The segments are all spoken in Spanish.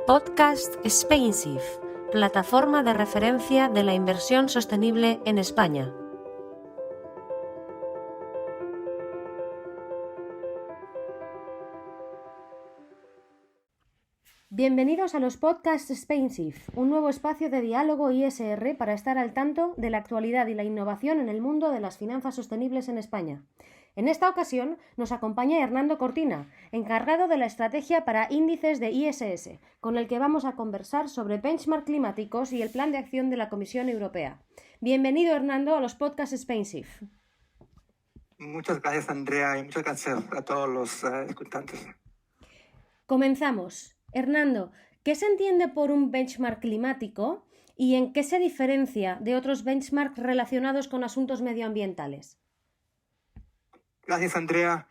Podcast Spainsafe, plataforma de referencia de la inversión sostenible en España. Bienvenidos a los Podcasts Spainsafe, un nuevo espacio de diálogo ISR para estar al tanto de la actualidad y la innovación en el mundo de las finanzas sostenibles en España. En esta ocasión nos acompaña Hernando Cortina, encargado de la estrategia para índices de ISS, con el que vamos a conversar sobre benchmark climáticos y el plan de acción de la Comisión Europea. Bienvenido, Hernando, a los Podcasts Spainsafe. Muchas gracias, Andrea, y muchas gracias a todos los escuchantes. Comenzamos. Hernando, ¿qué se entiende por un benchmark climático y en qué se diferencia de otros benchmarks relacionados con asuntos medioambientales? Gracias, Andrea.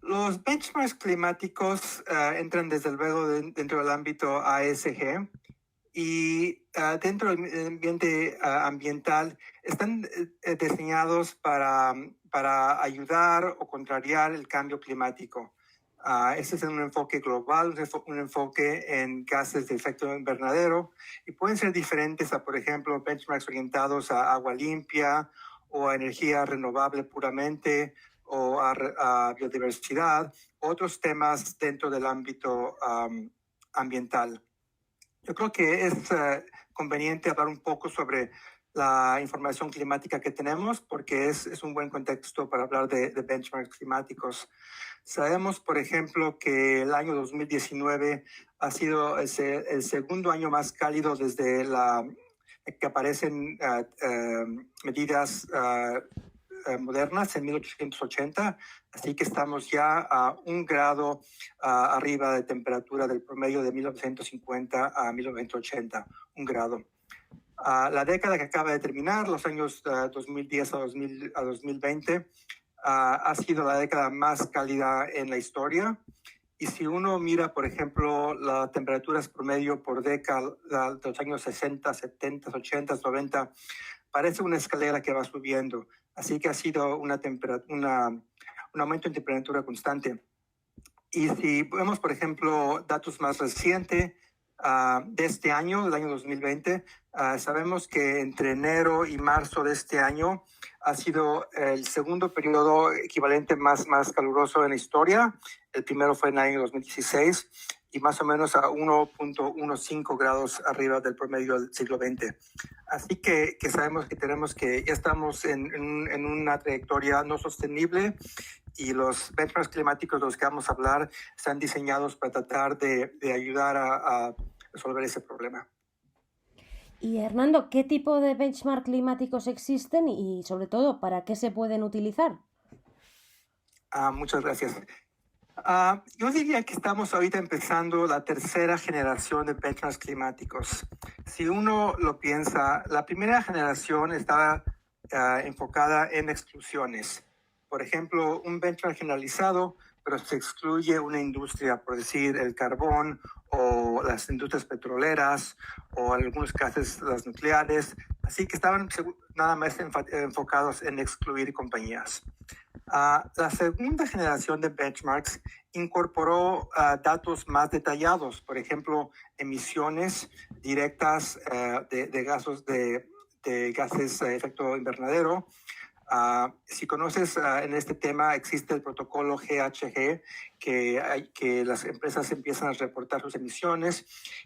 Los benchmarks climáticos entran desde luego dentro del ámbito ASG y dentro del ambiente ambiental están diseñados para ayudar o contrariar el cambio climático. Este es un enfoque global, un enfoque en gases de efecto invernadero y pueden ser diferentes a, por ejemplo, benchmarks orientados a agua limpia o a energía renovable puramente o a biodiversidad, otros temas dentro del ámbito ambiental. Yo creo que es conveniente hablar un poco sobre la información climática que tenemos porque es un buen contexto para hablar de benchmarks climáticos. Sabemos, por ejemplo, que el año 2019 ha sido el segundo año más cálido desde que aparecen medidas modernas en 1880, así que estamos ya a 1 grado arriba de temperatura del promedio de 1950 a 1980, 1 grado. La década que acaba de terminar, los años 2010 a 2020, ha sido la década más cálida en la historia. Y si uno mira, por ejemplo, las temperaturas promedio por década de los años 60, 70, 80, 90, parece una escalera que va subiendo. Así que ha sido un aumento en temperatura constante. Y si vemos, por ejemplo, datos más recientes de este año, del año 2020, sabemos que entre enero y marzo de este año ha sido el segundo periodo equivalente más caluroso en la historia. El primero fue en el año 2016 y más o menos a 1.15 grados arriba del promedio del siglo XX. Así que sabemos que ya estamos en una trayectoria no sostenible y los benchmarks climáticos de los que vamos a hablar están diseñados para tratar de ayudar a resolver ese problema. Y Hernando, ¿qué tipo de benchmark climáticos existen y sobre todo para qué se pueden utilizar? Muchas gracias. Yo diría que estamos ahorita empezando la tercera generación de benchmarks climáticos. Si uno lo piensa, la primera generación estaba enfocada en exclusiones. Por ejemplo, un benchmark generalizado, pero se excluye una industria, por decir el carbón o las industrias petroleras o en algunos casos las nucleares. Así que estaban nada más enfocados en excluir compañías. La segunda generación de benchmarks incorporó datos más detallados, por ejemplo, emisiones directas de gases de efecto invernadero. Si conoces en este tema, existe el protocolo GHG, que las empresas empiezan a reportar sus emisiones.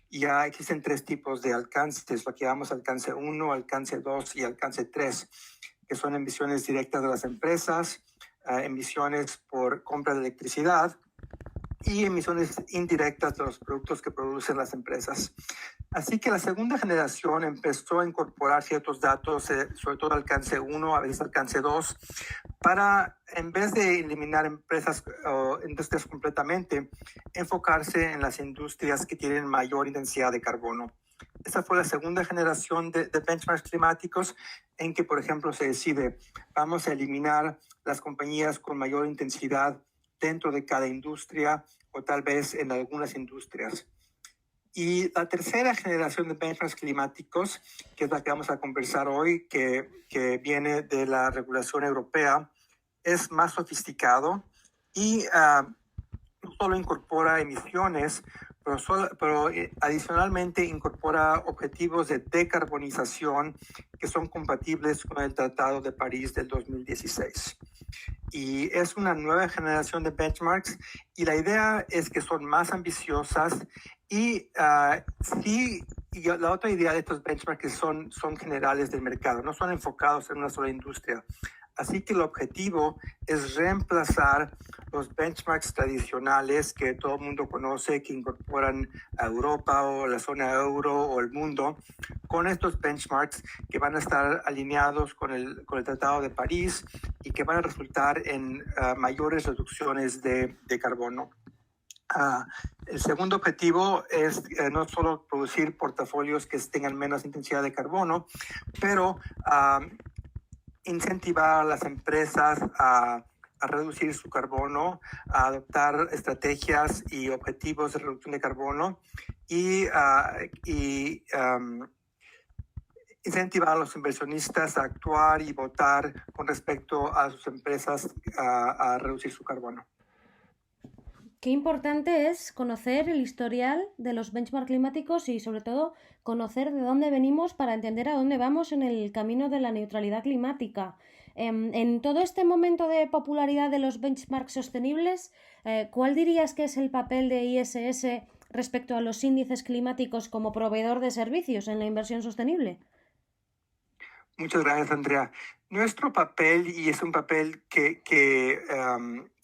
Y ya existen 3 tipos de alcances, lo que llamamos alcance 1, alcance 2 y alcance 3, que son emisiones directas de las empresas, emisiones por compra de electricidad y emisiones indirectas de los productos que producen las empresas. Así que la segunda generación empezó a incorporar ciertos datos, sobre todo alcance 1, a veces alcance 2, para, en vez de eliminar empresas o industrias completamente, enfocarse en las industrias que tienen mayor intensidad de carbono. Esa fue la segunda generación de benchmarks climáticos en que, por ejemplo, se decide, vamos a eliminar las compañías con mayor intensidad dentro de cada industria o tal vez en algunas industrias. Y la tercera generación de benchmarks climáticos, que es la que vamos a conversar hoy, que viene de la regulación europea, es más sofisticado y solo incorpora emisiones, pero adicionalmente incorpora objetivos de decarbonización que son compatibles con el Tratado de París del 2016. Y es una nueva generación de benchmarks y la idea es que son más ambiciosas y la otra idea de estos benchmarks es que son generales del mercado, no son enfocados en una sola industria. Así que el objetivo es reemplazar los benchmarks tradicionales que todo el mundo conoce, que incorporan a Europa o la zona euro o el mundo, con estos benchmarks que van a estar alineados con el Tratado de París y que van a resultar en mayores reducciones de carbono. El segundo objetivo es no solo producir portafolios que tengan menos intensidad de carbono, pero incentivar a las empresas a reducir su carbono, a adoptar estrategias y objetivos de reducción de carbono y incentivar a los inversionistas a actuar y votar con respecto a sus empresas a reducir su carbono. Qué importante es conocer el historial de los benchmarks climáticos y, sobre todo, conocer de dónde venimos para entender a dónde vamos en el camino de la neutralidad climática. En todo este momento de popularidad de los benchmarks sostenibles, ¿cuál dirías que es el papel de ISS respecto a los índices climáticos como proveedor de servicios en la inversión sostenible? Muchas gracias, Andrea. Nuestro papel, y es un papel que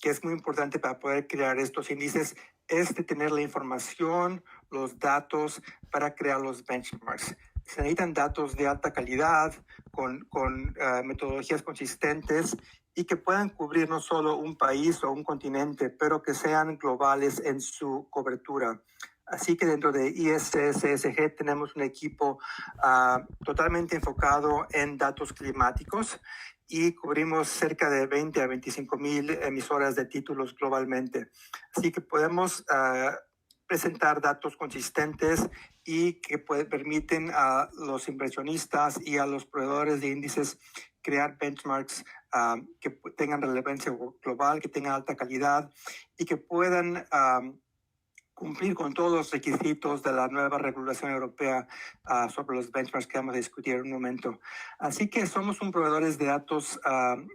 es muy importante para poder crear estos índices, es de tener la información, los datos para crear los benchmarks. Se necesitan datos de alta calidad, con metodologías consistentes y que puedan cubrir no solo un país o un continente, pero que sean globales en su cobertura. Así que dentro de ISS-ESG tenemos un equipo totalmente enfocado en datos climáticos y cubrimos cerca de 20 a 25 mil emisoras de títulos globalmente. Así que podemos presentar datos consistentes y que permiten a los inversionistas y a los proveedores de índices crear benchmarks que tengan relevancia global, que tengan alta calidad y que puedan cumplir con todos los requisitos de la nueva regulación europea sobre los benchmarks que vamos a discutir en un momento. Así que somos un proveedores de datos,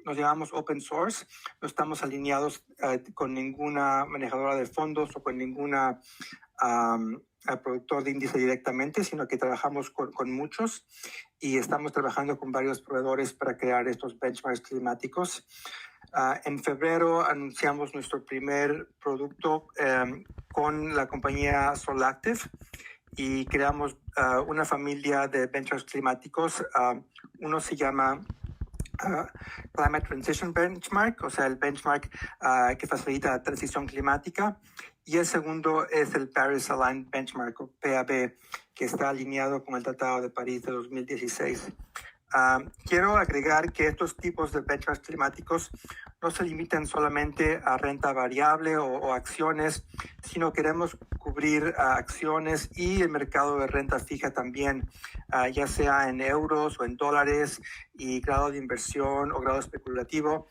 nos llamamos open source, no estamos alineados con ninguna manejadora de fondos o con ninguna productor de índice directamente, sino que trabajamos con muchos y estamos trabajando con varios proveedores para crear estos benchmarks climáticos. En febrero anunciamos nuestro primer producto con la compañía Solactive y creamos una familia de benchmarks climáticos. Uno se llama Climate Transition Benchmark, o sea, el benchmark que facilita la transición climática. Y el segundo es el Paris Aligned Benchmark, o PAB, que está alineado con el Tratado de París de 2016. Quiero agregar que estos tipos de benchmarks climáticos no se limitan solamente a renta variable o acciones, sino queremos cubrir acciones y el mercado de renta fija también, ya sea en euros o en dólares y grado de inversión o grado especulativo.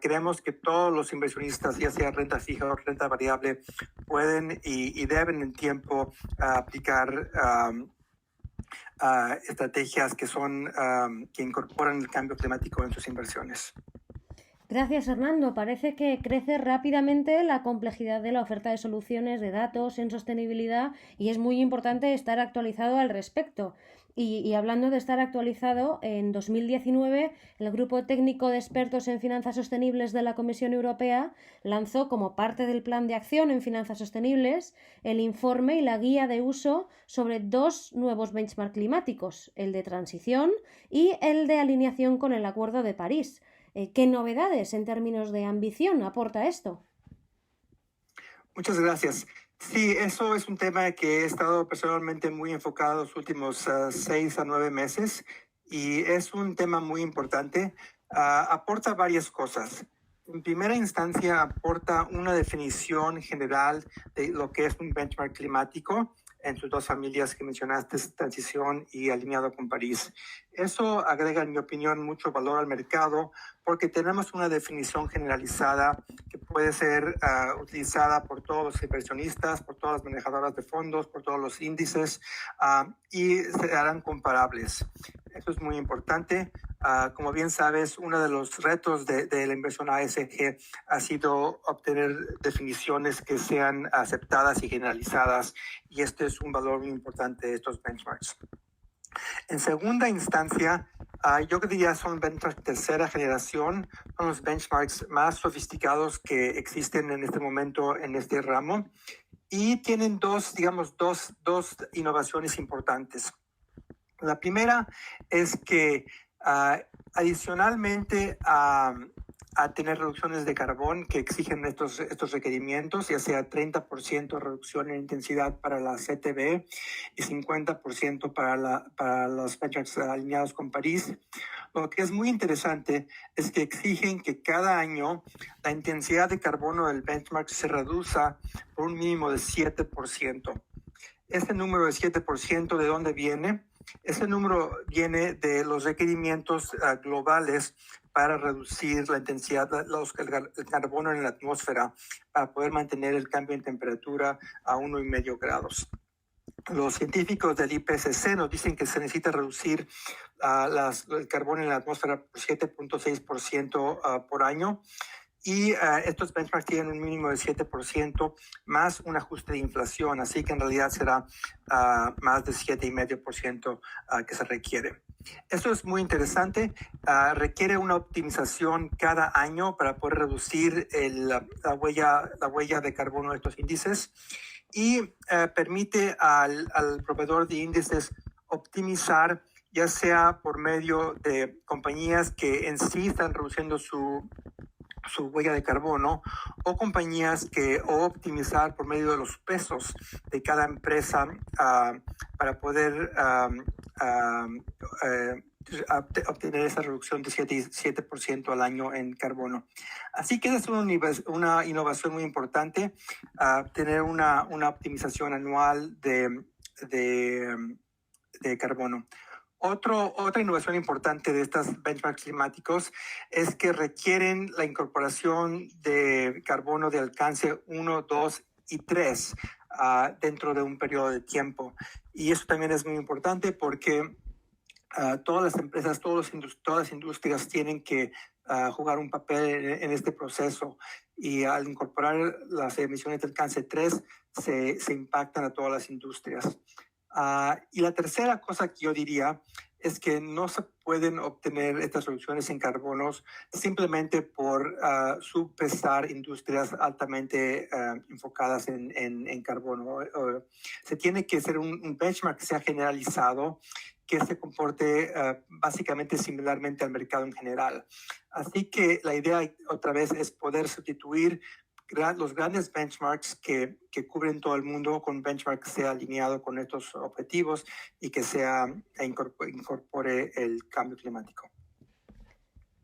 Creemos que todos los inversionistas, ya sea renta fija o renta variable, pueden y deben en tiempo aplicar estrategias que incorporan el cambio climático en sus inversiones. Gracias, Hernando. Parece que crece rápidamente la complejidad de la oferta de soluciones de datos en sostenibilidad y es muy importante estar actualizado al respecto. Y hablando de estar actualizado, en 2019 el Grupo Técnico de Expertos en Finanzas Sostenibles de la Comisión Europea lanzó como parte del Plan de Acción en Finanzas Sostenibles el informe y la guía de uso sobre dos nuevos benchmarks climáticos, el de transición y el de alineación con el Acuerdo de París. ¿Qué novedades en términos de ambición aporta esto? Muchas gracias. Sí, eso es un tema que he estado personalmente muy enfocado los últimos 6 a 9 meses y es un tema muy importante. Aporta varias cosas. En primera instancia, aporta una definición general de lo que es un benchmark climático. en sus dos familias que mencionaste, transición y alineado con París. Eso agrega, en mi opinión, mucho valor al mercado porque tenemos una definición generalizada que puede ser utilizada por todos los inversionistas, por todas las manejadoras de fondos, por todos los índices y se harán comparables. Eso es muy importante. Como bien sabes, uno de los retos de la inversión ASG ha sido obtener definiciones que sean aceptadas y generalizadas, y este es un valor muy importante de estos benchmarks. En segunda instancia, yo diría son benchmarks de tercera generación, son los benchmarks más sofisticados que existen en este momento en este ramo y tienen dos innovaciones importantes. La primera es que adicionalmente a tener reducciones de carbón que exigen estos requerimientos, ya sea 30% reducción en intensidad para la CTB y 50% para los benchmarks alineados con París. Lo que es muy interesante es que exigen que cada año la intensidad de carbono del benchmark se reduzca por un mínimo de 7%. Este número de 7%, ¿de dónde viene? Ese número viene de los requerimientos globales para reducir la intensidad del carbono en la atmósfera para poder mantener el cambio en temperatura a 1,5 grados. Los científicos del IPCC nos dicen que se necesita reducir el carbono en la atmósfera por 7.6% por año. Y estos benchmarks tienen un mínimo de 7% más un ajuste de inflación, así que en realidad será más de 7,5% que se requiere. Esto es muy interesante, requiere una optimización cada año para poder reducir la huella de carbono de estos índices y permite al proveedor de índices optimizar, ya sea por medio de compañías que en sí están reduciendo su huella de carbono o compañías o optimizar por medio de los pesos de cada empresa para poder obtener esa reducción de 7% al año en carbono. Así que es una innovación muy importante, tener una optimización anual de carbono. Otra innovación importante de estos benchmarks climáticos es que requieren la incorporación de carbono de alcance 1, 2 y 3 dentro de un periodo de tiempo. Y eso también es muy importante porque todas las empresas, todas las industrias tienen que jugar un papel en este proceso. Y al incorporar las emisiones de alcance 3, se impactan a todas las industrias. Y la tercera cosa que yo diría es que no se pueden obtener estas reducciones en carbonos simplemente por subpesar industrias altamente enfocadas en carbono. Se tiene que hacer un benchmark que sea generalizado, que se comporte básicamente similarmente al mercado en general. Así que la idea otra vez es poder sustituir los grandes benchmarks que cubren todo el mundo con benchmark que sea alineado con estos objetivos y que incorpore el cambio climático.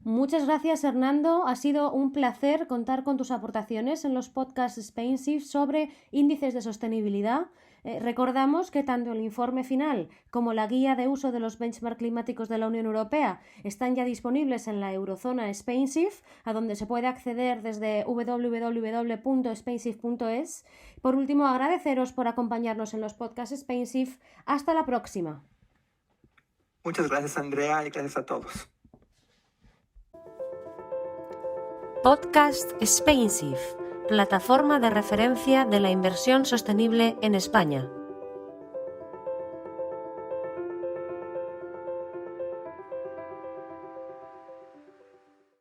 Muchas gracias, Hernando. Ha sido un placer contar con tus aportaciones en los podcasts SpainShift sobre índices de sostenibilidad. Recordamos que tanto el informe final como la guía de uso de los benchmarks climáticos de la Unión Europea están ya disponibles en la eurozona SpainShift, a donde se puede acceder desde www.spainshift.es. Por último, agradeceros por acompañarnos en los podcasts SpainShift. Hasta la próxima. Muchas gracias, Andrea, y gracias a todos. Podcast SpainShift, plataforma de referencia de la inversión sostenible en España.